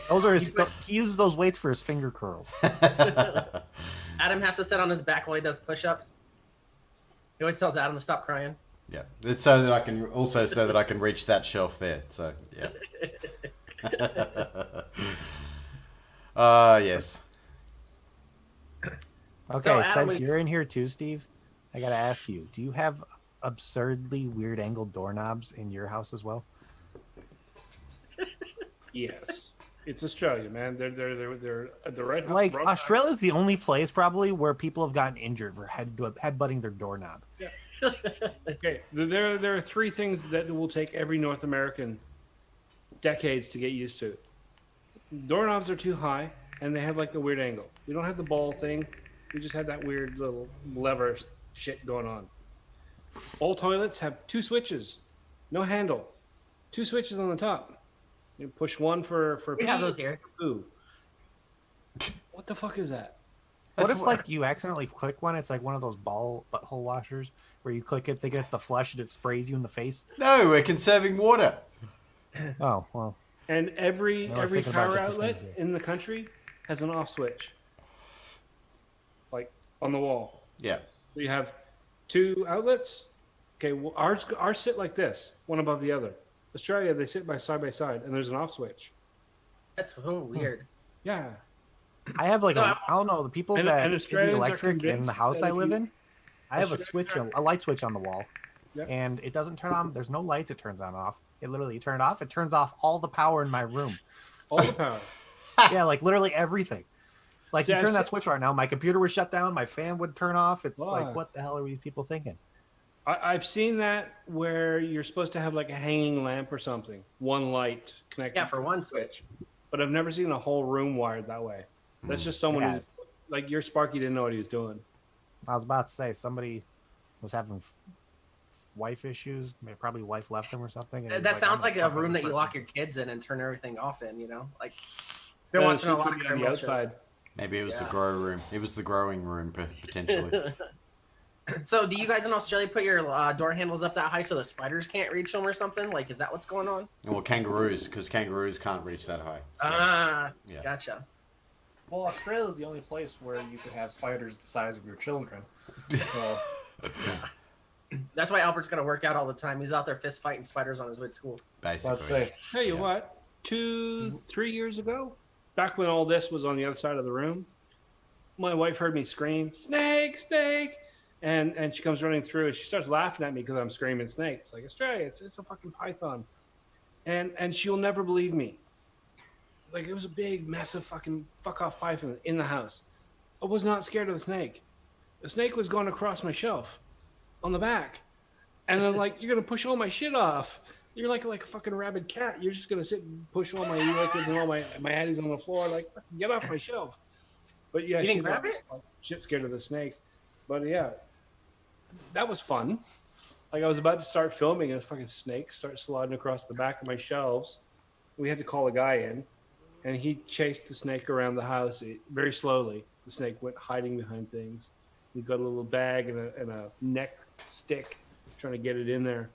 Those are his. He uses those weights for his finger curls. Adam has to sit on his back while he does push-ups. He always tells Adam to stop crying. Yeah, it's so that I can reach that shelf there. So yeah. Yes. Okay, So, Adam, since you're in here too, Steve, I gotta ask you: do you have absurdly weird angled doorknobs in your house as well? Yes, it's Australia, man. They're the right. Like right- Australia's the only place probably where people have gotten injured for headbutting their doorknob. Okay, there are three things that will take every North American decades to get used to. Doorknobs are too high, and they have like a weird angle. We don't have the ball thing. We just have that weird little lever shit going on. All toilets have two switches, no handle, two switches on the top. You push one for We have those here. poo. What the fuck is that? What That's if like you accidentally click one? It's like one of those butthole washers where you click it, thinking it's the flush, and it sprays you in the face. No, we're conserving water. Oh well. And every Now we're thinking about power different outlet things here. in the country has an off switch, like on the wall. Yeah. So you have two outlets. Okay, well, ours sit like this, one above the other. Australia, they sit by side, and there's an off switch. That's so weird. Yeah. I have like So I don't know the people And- that and do Australians the are electric in the convinced house that I if live you- in. I have a Australians a light switch on the wall, Yep. and it doesn't turn on. There's no lights. It turns on and off. It literally you turn it off. It turns off all the power in my room. All the power. Yeah, like literally everything. Like See, you I've turn that se- switch right now, my computer would shut down. My fan would turn off. It's Why? like, what the hell are these people thinking? I've seen that where you're supposed to have like a hanging lamp or something, one light connected. Yeah, for one switch. But I've never seen a whole room wired that way. That's just someone Yeah, who, like your Sparky didn't know what he was doing. I was about to say somebody was having wife issues. Probably wife left him or something. and he was That I'm sounds gonna like a fucking room that you break lock it. your kids in and turn everything off in. Like they're Yeah, watching a it's lot of usually on the commercials. outside. Maybe it was the Yeah. grow room. It was the growing room, potentially. So, do you guys in Australia put your door handles up that high so the spiders can't reach them or something? Like, is that what's going on? Well, kangaroos, because kangaroos can't reach that high. So, yeah. Gotcha. Well, Australia is the only place where you could have spiders the size of your children. So, That's why Albert's got to work out all the time. He's out there fist fighting spiders on his way to school. Basically. let's say, Tell you Yeah. what, 2-3 years ago, back when all this was on the other side of the room, my wife heard me scream, "Snake, snake!" And she comes running through and she starts laughing at me because I'm screaming snake. It's like, Australia, it's a fucking python. And she'll never believe me. Like, it was a big, massive fucking fuck off python in the house. I was not scared of the snake. The snake was going across my shelf on the back. And I'm like, you're going to push all my shit off. You're like a fucking rabid cat. You're just going to sit and push all my liquids and all my addies on the floor. Like, get off my shelf. But yeah, You she didn't grab was shit scared of the snake. But yeah, that was fun. Like, I was about to start filming and a fucking snake starts sliding across the back of my shelves. We had to call a guy in, and he chased the snake around the house very slowly. The snake went hiding behind things. He's got a little bag and a neck stick trying to get it in there.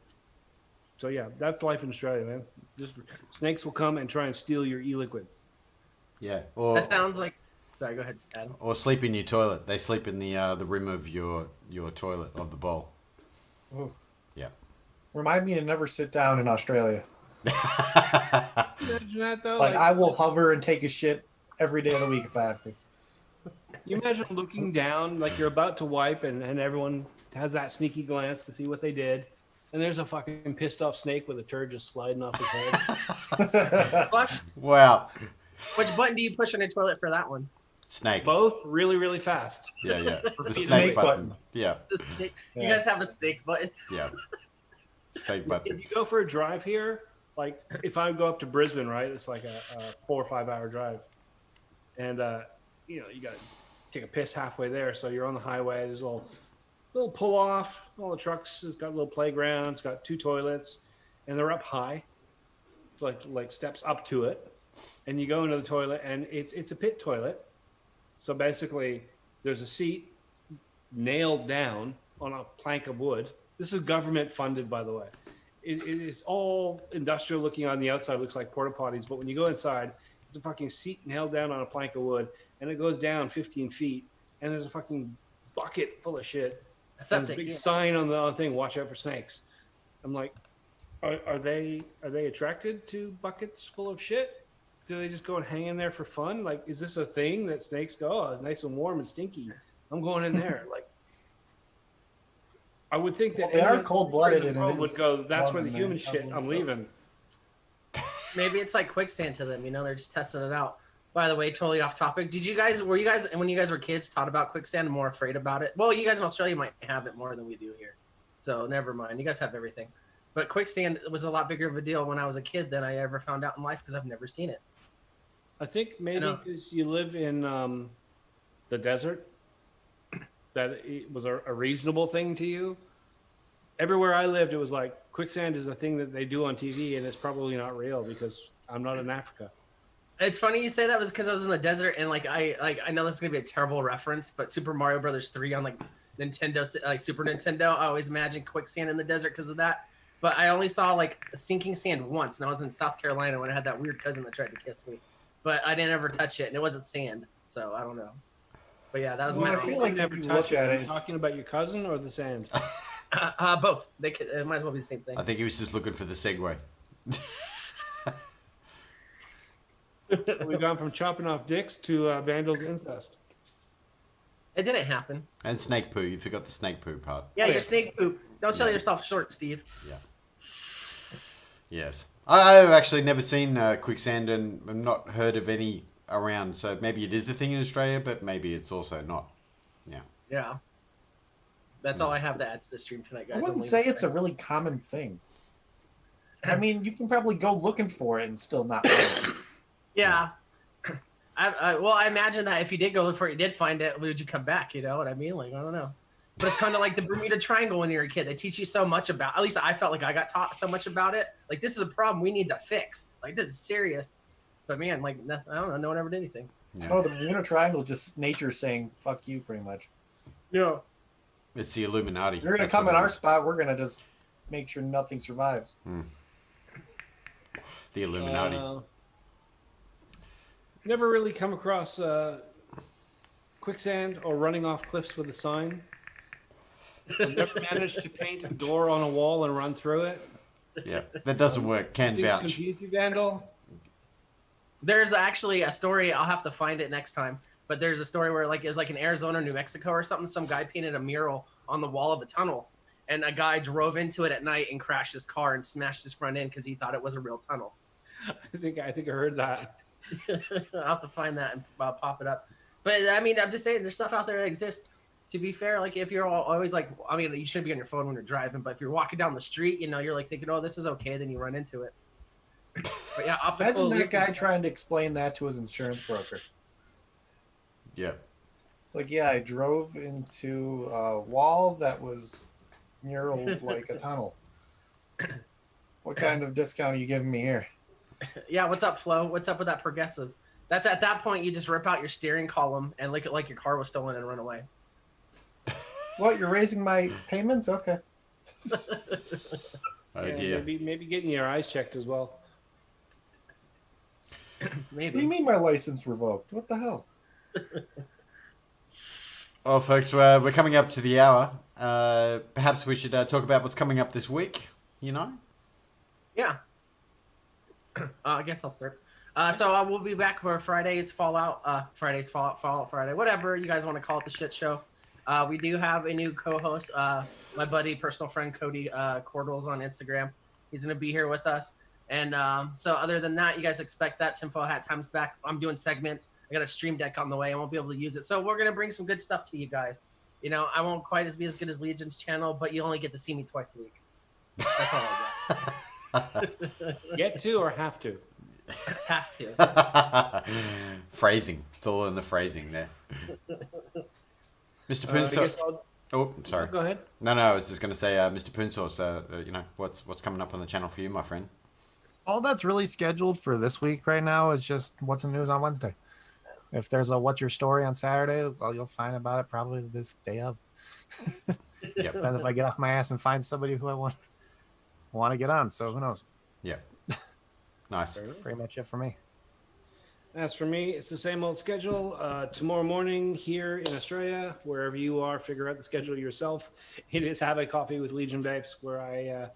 So yeah, that's life in Australia, man. Just snakes will come and try and steal your e-liquid. Yeah. Or, That sounds like. Sorry, go ahead, Stan. or sleep in your toilet. They sleep in the rim of your toilet, of the bowl. ooh. Yeah. Remind me to never sit down in Australia. Imagine that though. Like, I will hover and take a shit every day of the week if I have to. You imagine looking down like you're about to wipe and everyone has that sneaky glance to see what they did. And there's a fucking pissed off snake with a turd just sliding off his head. Flush. Wow. Which button do you push on your toilet for that one? Snake. Both really, really fast. Yeah, yeah. The Snake snake button. button. Yeah, The snake. You Yeah. guys have a snake button. yeah. Snake button. If you go for a drive here, like if I go up to Brisbane, right, it's like a 4 or 5 hour drive. And, you got to take a piss halfway there. So you're on the highway. There's a little pull off. All the trucks, it's got a little playground. It's got 2 toilets, and they're up high, like steps up to it. And you go into the toilet, and it's a pit toilet. So basically, there's a seat nailed down on a plank of wood. This is government funded, by the way. It's all industrial looking on the outside, looks like porta potties. But when you go inside, it's a fucking seat nailed down on a plank of wood, and it goes down 15 feet, and there's a fucking bucket full of shit. And there's a Septic. big Yeah. sign on the thing, watch out for snakes. I'm like, are they attracted to buckets full of shit? Do they just go and hang in there for fun? Like, is this a thing that snakes go, oh, it's nice and warm and stinky, I'm going in there? Like, I would think that Well, they are anyone cold-blooded, in the and it world would is go, that's where warm the in human there, shit, I'm probably. leaving. Maybe it's like quicksand to them. They're just testing it out. By the way, totally off topic. Were you guys, when you guys were kids, taught about quicksand and more afraid about it? Well, you guys in Australia might have it more than we do here. So never mind. You guys have everything. But quicksand was a lot bigger of a deal when I was a kid than I ever found out in life because I've never seen it. I think maybe know. because you live in the desert, that it was a reasonable thing to you. Everywhere I lived, it was like quicksand is a thing that they do on TV, and it's probably not real because I'm not in Africa. It's funny you say that was because I was in the desert and I know this is gonna be a terrible reference, but Super Mario Brothers 3 on like Nintendo, like Super Nintendo, I always imagine quicksand in the desert because of that. But I only saw like a sinking sand once, and I was in South Carolina when I had that weird cousin that tried to kiss me. But I didn't ever touch it, and it wasn't sand, so I don't know. But yeah, that was Well, my I feel like Never if you touch look at Are you it, talking about your cousin or the sand? both. It might as well be the same thing. I think he was just looking for the segue. So we've gone from chopping off dicks to Vandal's incest. It didn't happen. And snake poo. You forgot the snake poo part. Yeah, Yeah. your snake poop. Don't sell Yeah. yourself short, Steve. Yeah. Yes. I've actually never seen quicksand and I've not heard of any around. So maybe it is a thing in Australia, but maybe it's also not. Yeah. Yeah. That's all I have to add to the stream tonight, guys. I wouldn't say it's a really common thing. I mean, you can probably go looking for it and still not find it. Yeah. I imagine that if you did go look for it, you did find it, would you come back? You know what I mean? Like, I don't know. But it's kind of like the Bermuda Triangle when you're a kid. They teach you so much about, at least I felt like I got taught so much about it. Like, this is a problem we need to fix. Like, this is serious. But man, like, I don't know. No one ever did anything. Yeah. Oh, the Bermuda Triangle is just nature saying "fuck you," pretty much. Yeah. It's the Illuminati. You're gonna That's come what in it our is. spot. We're gonna just make sure nothing survives. The Illuminati. Never really come across quicksand or running off cliffs with a sign. I've never managed to paint a door on a wall and run through it. Yeah, that doesn't work. Can Things vouch. confuse you, Vandal? There's actually a story. I'll have to find it next time. But there's a story where like it's like in Arizona, New Mexico, or something. Some guy painted a mural on the wall of the tunnel, and a guy drove into it at night and crashed his car and smashed his front end because he thought it was a real tunnel. I think I heard that. I'll have to find that and pop it up. But I mean, I'm just saying, there's stuff out there that exists. To be fair, like if you're always like, I mean, you should be on your phone when you're driving, but if you're walking down the street, you know, you're like thinking, oh, this is okay, then you run into it. But yeah, optical. Imagine that guy trying to explain that to his insurance broker. Yeah. Like, yeah, I drove into a wall that was muraled like a tunnel. What kind of discount are you giving me here? Yeah, what's up, Flo? What's up with that progressive? That's at that point you just rip out your steering column and look at like your car was stolen and run away. What, you're raising my payments? Okay. Oh Yeah, dear. maybe getting your eyes checked as well. What do Maybe. you mean my license revoked? What the hell? Well, folks, we're coming up to the hour. Perhaps we should talk about what's coming up this week. You know. Yeah. I guess I'll start. So we'll be back for Friday's Fallout Friday, whatever you guys want to call it, the shit show. We do have a new co-host, my buddy, personal friend Cody Cordles on Instagram. He's going to be here with us. And so other than that, you guys expect that Tinfoil Hat Time's back. I'm doing segments. I got a stream deck on the way. I won't be able to use it. So we're going to bring some good stuff to you guys. You know, I won't quite be as good as Legion's channel, but you only get to see me twice a week. That's all I get. Get to or have to? Have to. Phrasing. It's all in the phrasing there. Mr. Poonsauce. Oh, sorry. Go ahead. No, I was just going to say, Mr. Poonsauce, you know, what's coming up on the channel for you, my friend? All that's really scheduled for this week right now is just what's in the news on Wednesday. If there's a what's your story on Saturday, well, you'll find about it probably this day of. Yep. Depends if I get off my ass and find somebody who I want to get on. So who knows? Yeah. Nice. Pretty much it for me. As for me, it's the same old schedule. Tomorrow morning here in Australia, wherever you are, figure out the schedule yourself. It is Have a Coffee with Legion Vapes, where I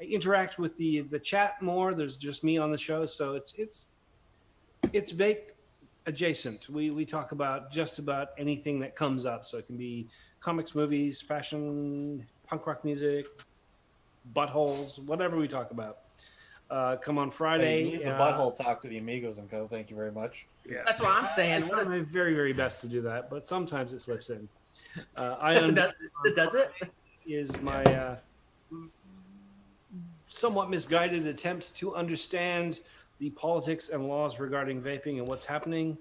interact with the chat more. There's just me on the show, so it's vape adjacent. We talk about just about anything that comes up. So it can be comics, movies, fashion, punk rock music, buttholes, whatever we talk about. Come on Friday. Hey, leave the butthole talk to the Amigos and Co. Thank you very much. Yeah. That's what I'm saying. I try my very, very best to do that, but sometimes it slips in. Does it? Is my somewhat misguided attempt to understand the politics and laws regarding vaping and what's happening.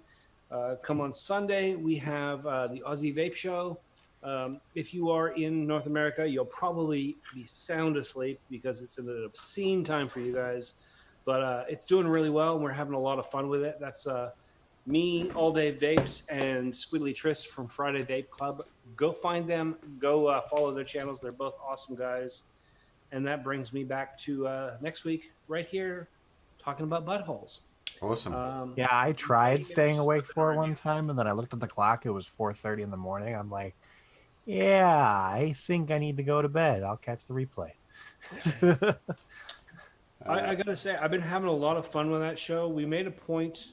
Come on Sunday, we have the Aussie Vape Show. If you are in North America, you'll probably be sound asleep because it's an obscene time for you guys. But it's doing really well, and we're having a lot of fun with it. That's me, All Day Vapes, and Squiddly Tris from Friday Vape Club. Go find them. Go follow their channels. They're both awesome guys. And that brings me back to next week, right here, talking about buttholes. Awesome. Yeah, I tried staying awake for it one time, and then I looked at the clock. It was 4:30 in the morning. I'm like, yeah, I think I need to go to bed. I'll catch the replay. I got to say, I've been having a lot of fun with that show. We made a point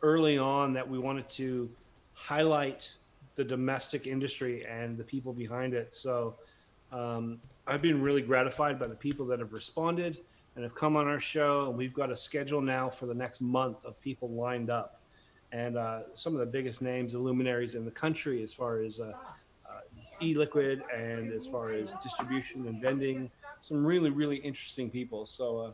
early on that we wanted to highlight the domestic industry and the people behind it. So I've been really gratified by the people that have responded and have come on our show. And we've got a schedule now for the next month of people lined up. And some of the biggest names, the luminaries in the country, as far as e-liquid and as far as distribution and vending, some really, really interesting people. So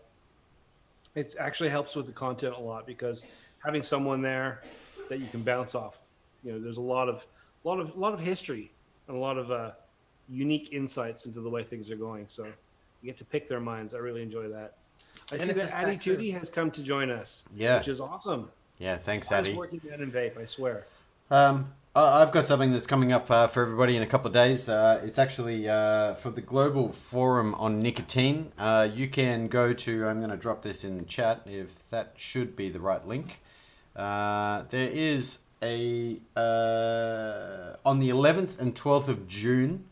it actually helps with the content a lot because having someone there that you can bounce off, you know, there's a lot of history and a lot of unique insights into the way things are going. So you get to pick their minds. I really enjoy that. I see that Addy Tootie has come to join us, Yeah. which is awesome. Yeah, thanks, I was Addy. working at in vape, I swear. I've got something that's coming up for everybody in a couple of days. It's actually for the Global Forum on Nicotine. You can go to, I'm going to drop this in the chat, if that should be the right link. There is a, on the 11th and 12th of June,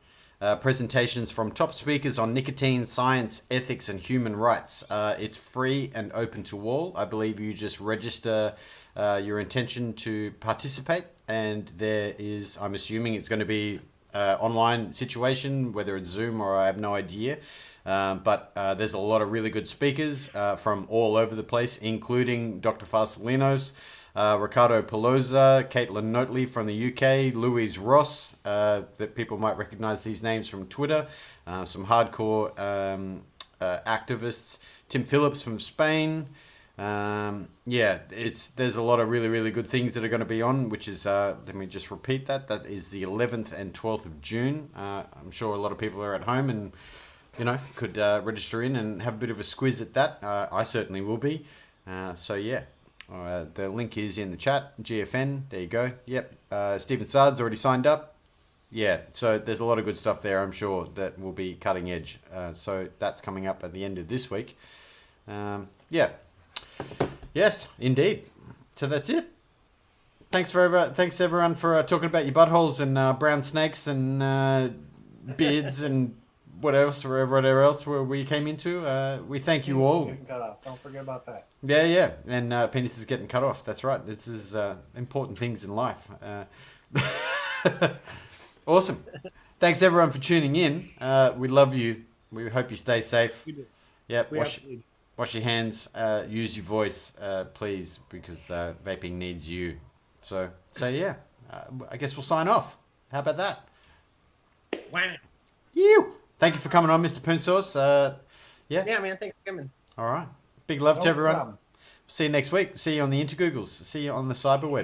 presentations from top speakers on nicotine, science, ethics, and human rights. It's free and open to all. I believe you just register your intention to participate, and there is, I'm assuming it's going to be online situation, whether it's Zoom or I have no idea. But there's a lot of really good speakers from all over the place, including Dr. Farsalinos, Ricardo Pelosa, Caitlin Notley from the UK, Louise Ross, that people might recognize these names from Twitter, some hardcore activists, Tim Phillips from Spain. There's a lot of really, really good things that are going to be on, which is, let me just repeat that is the 11th and 12th of June. I'm sure a lot of people are at home and, could register in and have a bit of a squiz at that. I certainly will be. The link is in the chat, GFN, there you go. Yep, Stephen Sard's already signed up. Yeah, so there's a lot of good stuff there, I'm sure, that will be cutting edge. So that's coming up at the end of this week. Yes, indeed. So that's it. Thanks everyone for talking about your buttholes and brown snakes and beards and whatever else where we came into. We thank you all. Cut off. Don't forget about that. Yeah, and penis is getting cut off. That's right. This is important things in life. Awesome. Thanks everyone for tuning in. We love you. We hope you stay safe. We do. Yep. Wash your hands. Use your voice, please, because vaping needs you. So yeah. I guess we'll sign off. How about that? Wow. You. Thank you for coming on, Mr. Poonsauce. Yeah, man. Thanks for coming. All right. Big love to everyone. Problem. See you next week. See you on the Intergoogles. See you on the cyberweb.